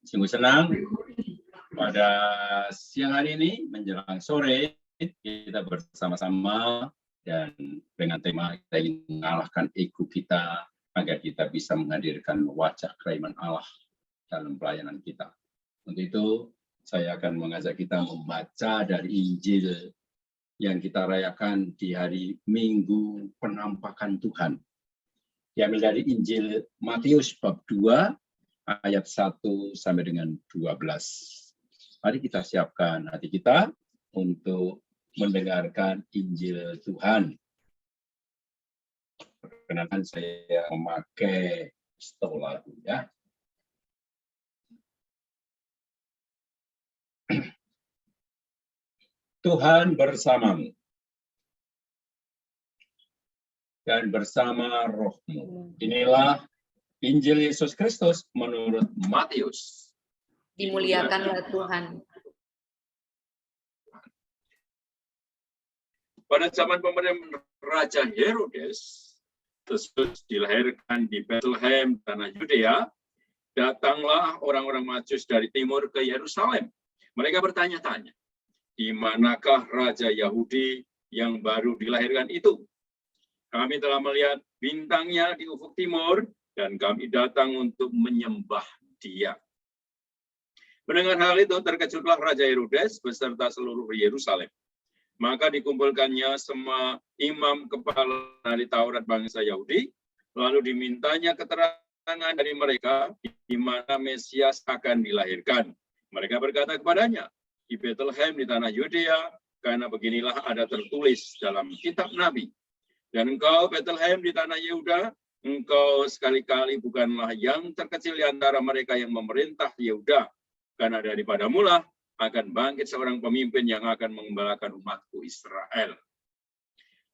Sungguh senang pada siang hari ini menjelang sore kita bersama-sama dan dengan tema kita ingin mengalahkan ego kita agar kita bisa menghadirkan wajah kerajaan Allah dalam pelayanan kita. Untuk itu saya akan mengajak kita membaca dari Injil yang kita rayakan di hari Minggu Penampakan Tuhan. Diambil dari Injil Matius bab 2 ayat 1 sampai dengan 12. Mari kita siapkan hati kita untuk mendengarkan Injil Tuhan. Perkenankan saya memakai stola ya. Tuhan bersamamu dan bersama rohmu. Inilah Injil Yesus Kristus menurut Matius. Dimuliakanlah Tuhan. Pada zaman pemerintahan Raja Herodes, Yesus dilahirkan di Bethlehem, tanah Yudea. Datanglah orang-orang Majus dari timur ke Yerusalem. Mereka bertanya-tanya, di manakah Raja Yahudi yang baru dilahirkan itu? Kami telah melihat bintangnya di ufuk timur, dan kami datang untuk menyembah dia. Mendengar hal itu, terkejutlah Raja Herodes beserta seluruh Yerusalem. Maka dikumpulkannya semua imam kepala ahli Taurat bangsa Yahudi, lalu dimintanya keterangan dari mereka di mana Mesias akan dilahirkan. Mereka berkata kepadanya, di Bethlehem di tanah Yudea, karena beginilah ada tertulis dalam kitab Nabi. Dan engkau Bethlehem di tanah Yehuda, engkau sekali-kali bukanlah yang terkecil di antara mereka yang memerintah Yehuda, karena daripadamulah akan bangkit seorang pemimpin yang akan mengembalakan umatku Israel.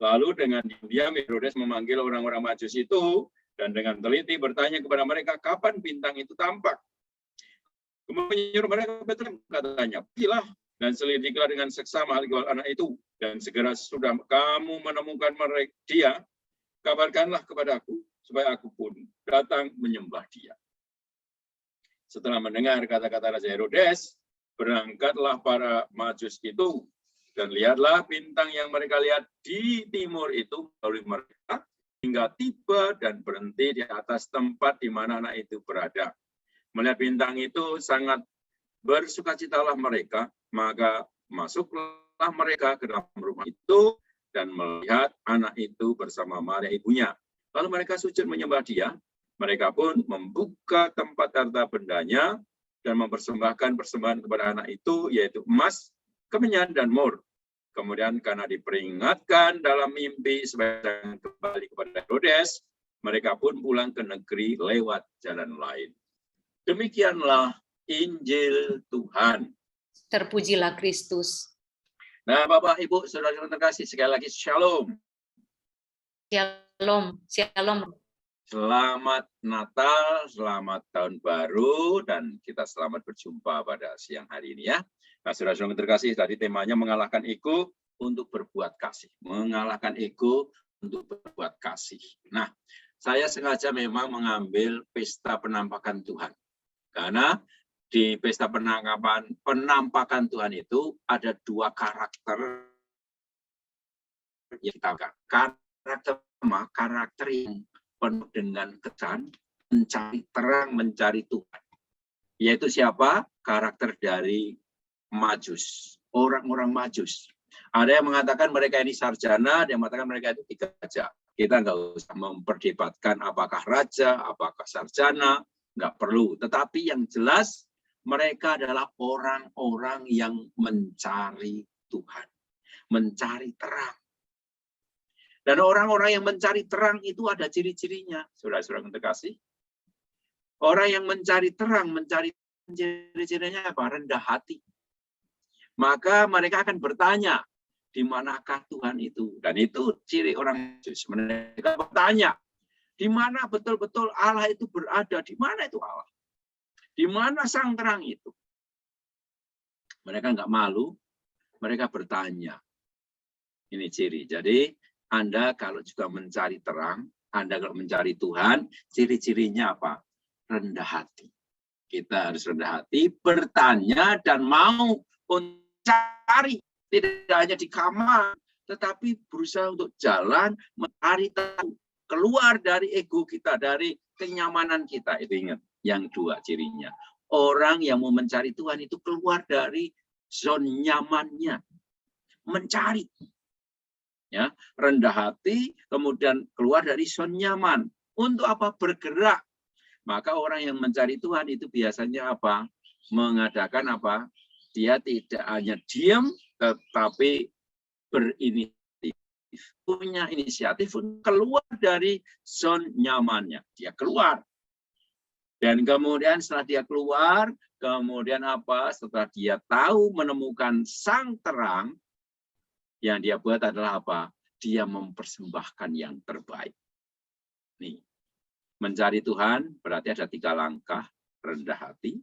Lalu dengan diam Herodes memanggil orang-orang Majus itu, dan dengan teliti bertanya kepada mereka, kapan bintang itu tampak? Kemudian menyuruh mereka Bethlehem, katanya, pergilah dan selidiklah dengan seksama hal anak itu, dan segera sudah kamu menemukan dia, kabarkanlah kepadaku, supaya aku pun datang menyembah dia. Setelah mendengar kata-kata Raja Herodes, berangkatlah para Majus itu, dan lihatlah bintang yang mereka lihat di timur itu melalui mereka, hingga tiba dan berhenti di atas tempat di mana anak itu berada. Melihat bintang itu sangat bersukacitalah mereka, maka masuklah mereka ke dalam rumah itu, dan melihat anak itu bersama Maria ibunya. Lalu mereka sujud menyembah dia. Mereka pun membuka tempat harta bendanya dan mempersembahkan persembahan kepada anak itu, yaitu emas, kemenyan, dan mur. Kemudian karena diperingatkan dalam mimpi supaya kembali kepada Herodes, mereka pun pulang ke negeri lewat jalan lain. Demikianlah Injil Tuhan. Terpujilah Kristus. Nah, Bapak, Ibu, saudara-saudara terkasih, sekali lagi Shalom. Shalom, Shalom. Selamat Natal, selamat Tahun Baru, dan kita selamat berjumpa pada siang hari ini ya. Nah, saudara-saudara terkasih, tadi temanya mengalahkan ego untuk berbuat kasih. Mengalahkan ego untuk berbuat kasih. Nah, saya sengaja memang mengambil pesta penampakan Tuhan. Karena di pesta penampakan Tuhan itu ada dua karakter yang kita karakter yang penuh dengan kesan, mencari terang, mencari Tuhan. Yaitu siapa? Karakter dari Majus, orang-orang Majus. Ada yang mengatakan mereka ini sarjana, ada yang mengatakan mereka itu tiga raja. Kita nggak usah memperdebatkan apakah raja, apakah sarjana, nggak perlu. Tetapi yang jelas mereka adalah orang-orang yang mencari Tuhan, mencari terang. Dan orang-orang yang mencari terang itu ada ciri-cirinya, saudara-saudara yang terkasih. Orang yang mencari terang, mencari ciri-cirinya apa? Rendah hati. Maka mereka akan bertanya, di manakah Tuhan itu? Dan itu ciri orang Yesus. Mereka bertanya, di mana betul-betul Allah itu berada? Di mana itu Allah? Di mana sang terang itu? Mereka nggak malu, mereka bertanya. Ini ciri. Jadi, Anda kalau juga mencari terang, Anda kalau mencari Tuhan, ciri-cirinya apa? Rendah hati. Kita harus rendah hati, bertanya dan mau mencari, tidak hanya di kamar, tetapi berusaha untuk jalan, mencari tahu, keluar dari ego kita, dari kenyamanan kita. Itu ingat, yang dua cirinya. Orang yang mau mencari Tuhan itu keluar dari zona nyamannya, mencari. Ya, rendah hati, kemudian keluar dari zona nyaman. Untuk apa? Bergerak. Maka orang yang mencari Tuhan itu biasanya apa? Mengadakan apa? Dia tidak hanya diam, tetapi berinisiatif. Punya inisiatif untuk keluar dari zona nyamannya. Dia keluar. Dan kemudian setelah dia keluar, kemudian apa? Setelah dia tahu menemukan sang terang, yang dia buat adalah apa? Dia mempersembahkan yang terbaik. Nih. Mencari Tuhan berarti ada 3 langkah, rendah hati,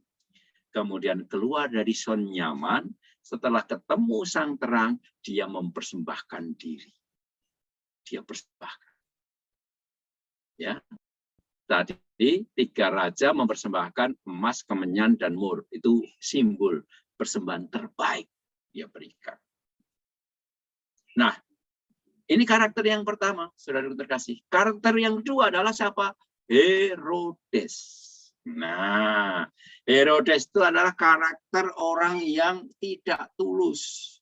kemudian keluar dari zona nyaman, setelah ketemu sang terang, dia mempersembahkan diri. Dia persembahkan. Ya. Tadi 3 raja mempersembahkan emas, kemenyan, dan mur. Itu simbol persembahan terbaik dia berikan. Nah, ini karakter yang pertama, saudara terkasih. Karakter yang kedua adalah siapa? Herodes. Nah, Herodes itu adalah karakter orang yang tidak tulus.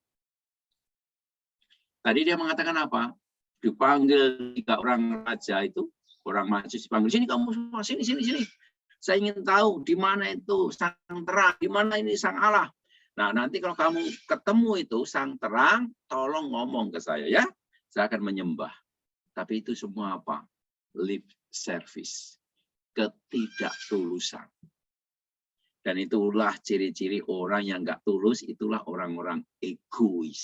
Tadi dia mengatakan apa? Dipanggil 3 orang raja itu, orang Majus dipanggil, sini kamu semua, sini. Saya ingin tahu di mana itu sang terang, di mana ini sang Allah. Nah, nanti kalau kamu ketemu itu sang terang, tolong ngomong ke saya ya. Saya akan menyembah. Tapi itu semua apa? Lip service, ketidaktulusan. Dan itulah ciri-ciri orang yang nggak tulus, itulah orang-orang egois.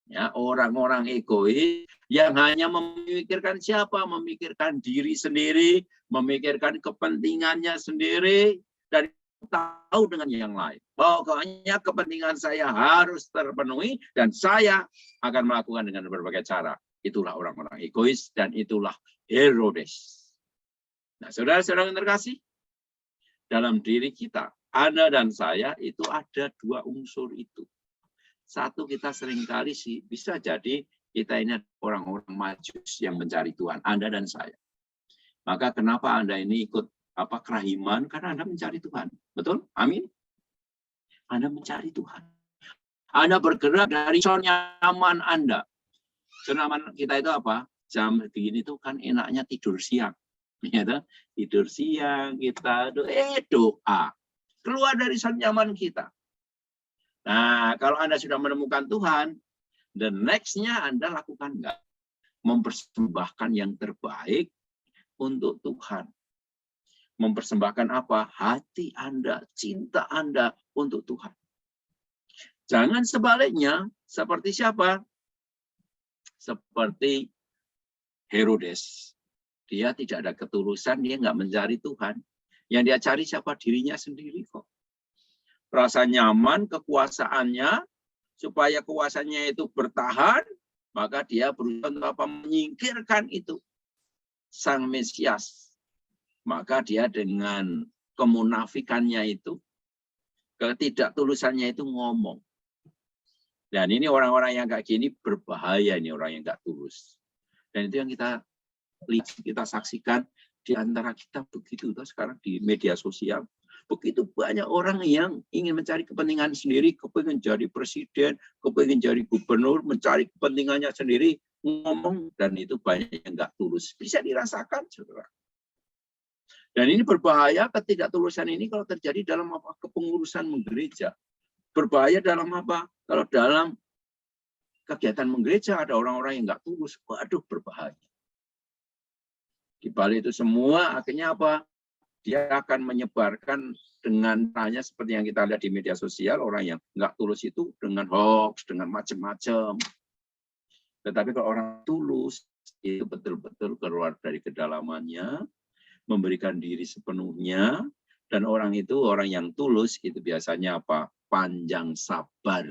Ya, orang-orang egois yang hanya memikirkan siapa? Memikirkan diri sendiri, memikirkan kepentingannya sendiri, dan tahu dengan yang lain. Pokoknya kepentingan saya harus terpenuhi dan saya akan melakukan dengan berbagai cara. Itulah orang-orang egois dan itulah Herodes. Nah, saudara-saudara yang terkasih, dalam diri kita, Anda dan saya itu ada 2 unsur itu. Satu, kita seringkali sih bisa jadi kita ini orang-orang Majus yang mencari Tuhan, Anda dan saya. Maka kenapa Anda ini ikut kerahiman? Karena Anda mencari Tuhan. Betul? Amin. Anda mencari Tuhan. Anda bergerak dari zona nyaman Anda. Zona nyaman kita itu apa? Jam begini itu kan enaknya tidur siang. Ya, tidur siang kita doa. Keluar dari zona nyaman kita. Nah, kalau Anda sudah menemukan Tuhan, the next-nya Anda lakukan enggak? Mempersembahkan yang terbaik untuk Tuhan. Mempersembahkan apa? Hati Anda, cinta Anda untuk Tuhan. Jangan sebaliknya, seperti siapa? Seperti Herodes. Dia tidak ada ketulusan, dia nggak mencari Tuhan. Yang dia cari siapa? Dirinya sendiri kok. Rasa nyaman, kekuasaannya, supaya kuasanya itu bertahan, maka dia berusaha untuk menyingkirkan itu. Sang Mesias. Maka dia dengan kemunafikannya itu, ketidaktulusannya itu ngomong. Dan ini orang-orang yang kayak gini berbahaya, ini orang yang nggak tulus. Dan itu yang kita lihat, kita saksikan di antara kita begitu. Sekarang di media sosial, begitu banyak orang yang ingin mencari kepentingan sendiri, kepengen jadi presiden, kepengen jadi gubernur, mencari kepentingannya sendiri, ngomong, dan itu banyak yang nggak tulus. Bisa dirasakan, saudara. Dan ini berbahaya, ketidaktulusan ini kalau terjadi dalam kepengurusan menggereja. Berbahaya dalam apa? Kalau dalam kegiatan menggereja ada orang-orang yang nggak tulus, waduh berbahaya. Di balik itu semua akhirnya apa? Dia akan menyebarkan dengan tanya seperti yang kita lihat di media sosial, orang yang nggak tulus itu dengan hoax, dengan macam-macam. Tetapi kalau orang tulus, itu betul-betul keluar dari kedalamannya, memberikan diri sepenuhnya, dan orang itu, orang yang tulus, itu biasanya apa? Panjang sabar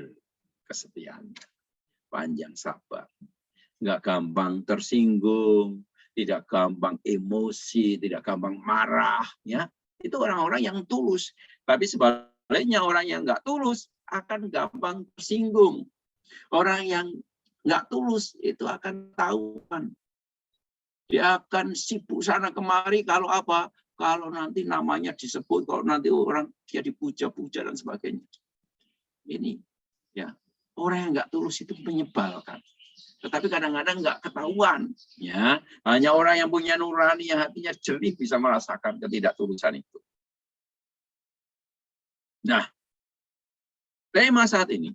kesetiaannya. Panjang sabar. Nggak gampang tersinggung, tidak gampang emosi, tidak gampang marah, ya. Itu orang-orang yang tulus. Tapi sebaliknya orang yang nggak tulus akan gampang tersinggung. Orang yang nggak tulus itu akan tahuan. Dia akan sibuk sana kemari kalau apa? Kalau nanti namanya disebut, kalau nanti orang dia dipuja-puja dan sebagainya. Ini ya, orang yang nggak tulus itu menyebalkan. Tetapi kadang-kadang nggak ketahuan. Ya, hanya orang yang punya nurani, yang hatinya jernih bisa merasakan ketidaktulusan itu. Nah, tema saat ini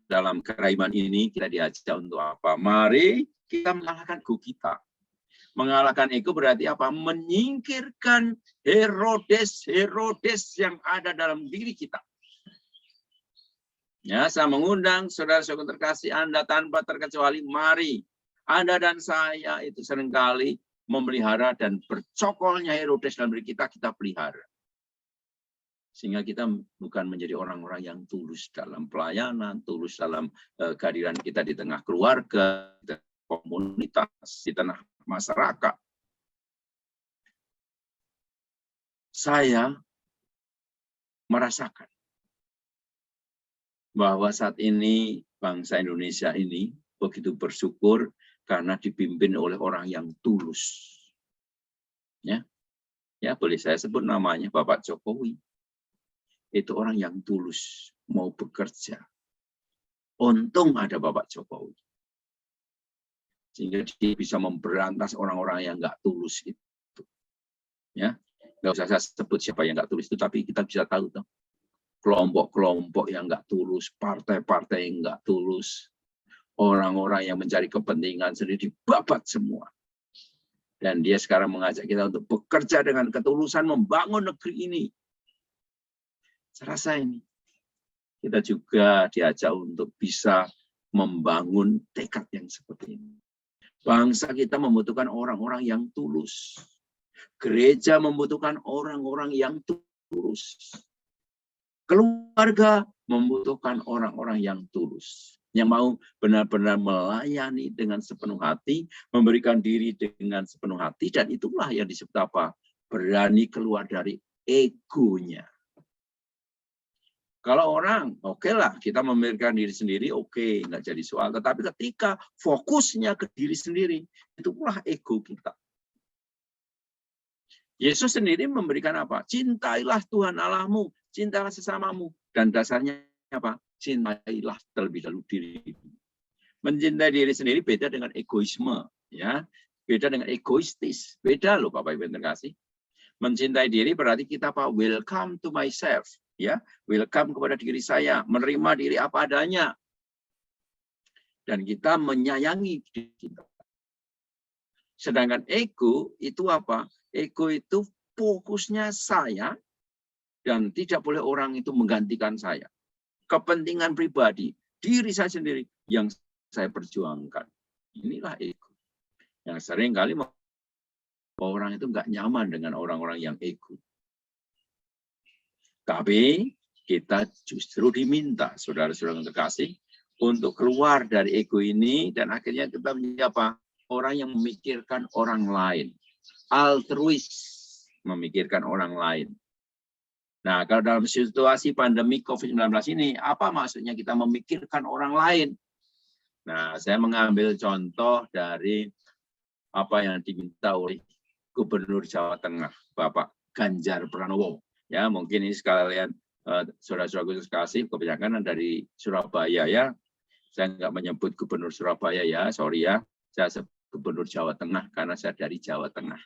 dalam keraiman ini kita diajak untuk apa? Mari kita mengalahkan ego kita. Mengalahkan ego berarti apa? Menyingkirkan Herodes yang ada dalam diri kita. Ya, saya mengundang saudara-saudara terkasih Anda tanpa terkecuali, mari Anda dan saya itu seringkali memelihara dan bercokolnya Herodes dalam diri kita, kita pelihara. Sehingga kita bukan menjadi orang-orang yang tulus dalam pelayanan, tulus dalam kehadiran kita di tengah keluarga, di tengah komunitas, di tengah masyarakat. Saya merasakan bahwa saat ini bangsa Indonesia ini begitu bersyukur karena dipimpin oleh orang yang tulus. Ya, boleh saya sebut namanya Bapak Jokowi. Itu orang yang tulus mau bekerja. Untung ada Bapak Jokowi. Sehingga dia bisa memberantas orang-orang yang nggak tulus itu. Ya, nggak usah saya sebut siapa yang nggak tulus itu, tapi kita bisa tahu tuh. Kelompok-kelompok yang nggak tulus, partai-partai yang nggak tulus, orang-orang yang mencari kepentingan sendiri dibabat semua. Dan dia sekarang mengajak kita untuk bekerja dengan ketulusan membangun negeri ini. Saya rasa ini kita juga diajak untuk bisa membangun tekad yang seperti ini. Bangsa kita membutuhkan orang-orang yang tulus. Gereja membutuhkan orang-orang yang tulus. Keluarga membutuhkan orang-orang yang tulus, yang mau benar-benar melayani dengan sepenuh hati, memberikan diri dengan sepenuh hati, dan itulah yang disebut apa? Berani keluar dari egonya. Kalau orang, oke lah, kita memberikan diri sendiri, oke, nggak jadi soal. Tetapi ketika fokusnya ke diri sendiri, itulah ego kita. Yesus sendiri memberikan apa? Cintailah Tuhan Allahmu, cintailah sesamamu. Dan dasarnya apa? Cintailah terlebih dahulu diri. Mencintai diri sendiri beda dengan egoisme, ya. Beda dengan egoistis. Beda loh Bapak Ibu yang terkasih. Mencintai diri berarti kita apa? Welcome to myself, ya. Welcome kepada diri saya, menerima diri apa adanya. Dan kita menyayangi diri kita. Sedangkan ego itu apa? Ego itu fokusnya saya dan tidak boleh orang itu menggantikan saya. Kepentingan pribadi, diri saya sendiri yang saya perjuangkan. Inilah ego. Yang sering kali orang itu nggak nyaman dengan orang-orang yang ego. Tapi kita justru diminta, saudara-saudara yang terkasih, untuk keluar dari ego ini dan akhirnya kita menjadi apa? Orang yang memikirkan orang lain. Altruis, memikirkan orang lain. Nah, kalau dalam situasi pandemi COVID-19 ini, apa maksudnya kita memikirkan orang lain? Nah, saya mengambil contoh dari apa yang diminta oleh Gubernur Jawa Tengah, Bapak Ganjar Pranowo. Ya, mungkin ini sekalian saudara-saudara kasih, kebanyakan dari Surabaya ya. Saya nggak menyebut Gubernur Surabaya ya, sorry ya. Saya sebut Gubernur Jawa Tengah karena saya dari Jawa Tengah.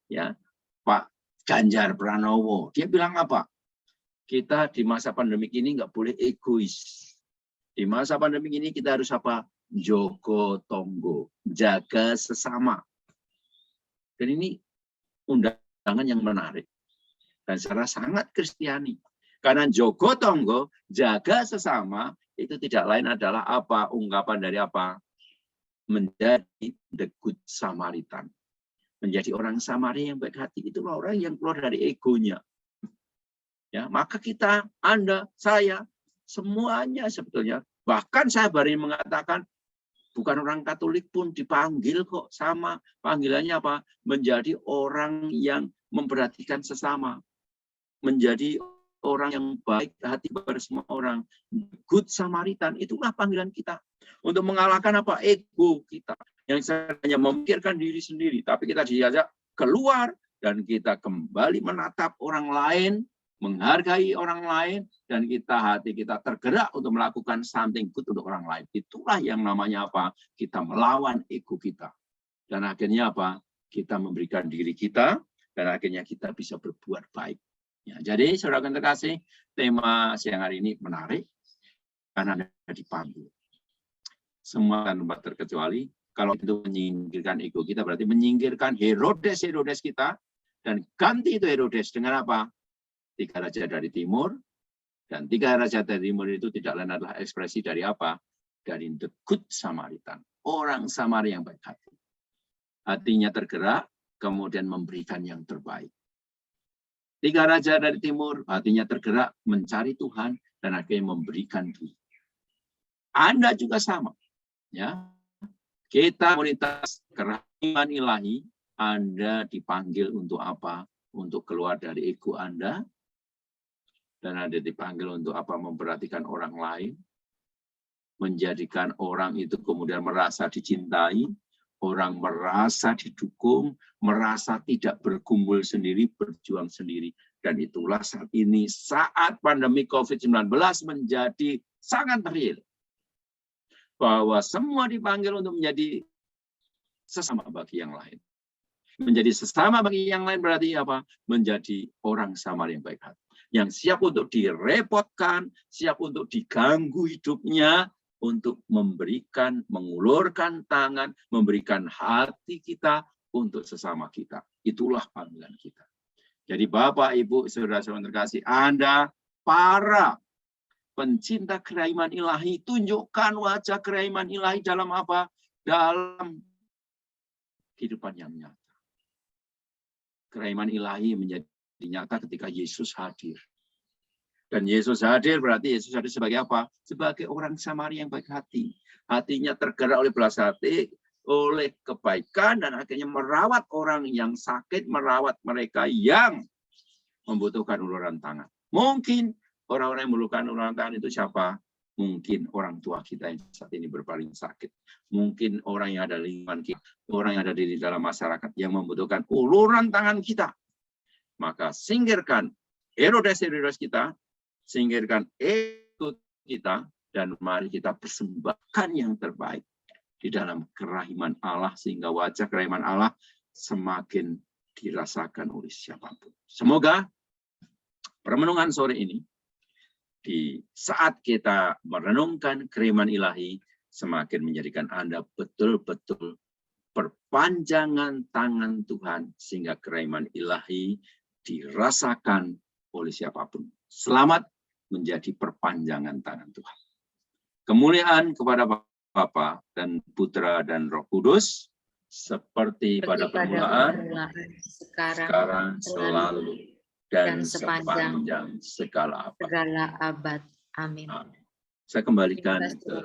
Ya, Pak Ganjar Pranowo, dia bilang apa? Kita di masa pandemi ini nggak boleh egois. Di masa pandemi ini kita harus apa? Jogo tonggo, jaga sesama. Dan ini undangan yang menarik. Dan secara sangat Kristiani. Karena jogo tonggo, jaga sesama, itu tidak lain adalah apa? Ungkapan dari apa? Menjadi the good Samaritan. Menjadi orang Samaria yang baik hati. Itulah orang yang keluar dari egonya. Ya, maka kita, Anda, saya, semuanya sebetulnya. Bahkan saya baru mengatakan, bukan orang Katolik pun dipanggil kok sama. Panggilannya apa? Menjadi orang yang memperhatikan sesama, menjadi orang yang baik hati kepada semua orang. Good Samaritan, itulah panggilan kita. Untuk mengalahkan apa? Ego kita. Yang hanya memikirkan diri sendiri. Tapi kita diajak keluar dan kita kembali menatap orang lain, menghargai orang lain, dan hati kita tergerak untuk melakukan something good untuk orang lain. Itulah yang namanya apa? Kita melawan ego kita. Dan akhirnya apa? Kita memberikan diri kita, dan akhirnya kita bisa berbuat baik. Ya, jadi saudara terkasih, tema siang hari ini menarik karena Anda dipanggil. Semua tanpa terkecuali, kalau itu menyingkirkan ego kita, berarti menyingkirkan Herodes kita, dan ganti itu Herodes dengan apa? 3 raja dari timur, dan 3 raja dari timur itu tidak lain adalah ekspresi dari apa? Dari the good Samaritan, orang Samaria yang baik hati. Hatinya tergerak, kemudian memberikan yang terbaik. 3 raja dari timur, hatinya tergerak mencari Tuhan dan akhirnya memberikan diri. Anda juga sama, ya. Kita komunitas kerahiman ilahi, Anda dipanggil untuk apa? Untuk keluar dari ego Anda, dan Anda dipanggil untuk apa? Memperhatikan orang lain, menjadikan orang itu kemudian merasa dicintai, orang merasa didukung, merasa tidak berkumpul sendiri, berjuang sendiri. Dan itulah saat ini, saat pandemi COVID-19 menjadi sangat real. Bahwa semua dipanggil untuk menjadi sesama bagi yang lain. Menjadi sesama bagi yang lain berarti apa? Menjadi orang Samaria yang baik hati. Yang siap untuk direpotkan, siap untuk diganggu hidupnya, untuk memberikan, mengulurkan tangan, memberikan hati kita untuk sesama kita. Itulah panggilan kita. Jadi Bapak, Ibu, saudara-saudara terkasih, Anda para pencinta kerahiman ilahi, tunjukkan wajah kerahiman ilahi dalam apa? Dalam kehidupan yang nyata. Kerahiman ilahi menjadi nyata ketika Yesus hadir. Dan Yesus hadir berarti Yesus hadir sebagai apa? Sebagai orang Samaria yang baik hati. Hatinya tergerak oleh belas hati, oleh kebaikan, dan akhirnya merawat orang yang sakit, merawat mereka yang membutuhkan uluran tangan. Mungkin orang-orang yang membutuhkan uluran tangan itu siapa? Mungkin orang tua kita yang saat ini berpaling sakit. Mungkin orang yang ada di lingkungan kita, orang yang ada di dalam masyarakat yang membutuhkan uluran tangan kita. Maka singkirkan Herodes kita, singkirkan ego kita, dan mari kita persembahkan yang terbaik di dalam kerahiman Allah, sehingga wajah kerahiman Allah semakin dirasakan oleh siapapun. Semoga permenungan sore ini, di saat kita merenungkan kerahiman ilahi, semakin menjadikan Anda betul-betul perpanjangan tangan Tuhan, sehingga kerahiman ilahi dirasakan oleh siapapun. Selamat menjadi perpanjangan tangan Tuhan. Kemuliaan kepada Bapa dan Putra dan Roh Kudus, seperti pada permulaan, sekarang, selalu, dan sepanjang segala abad. Amin. Saya kembalikan ke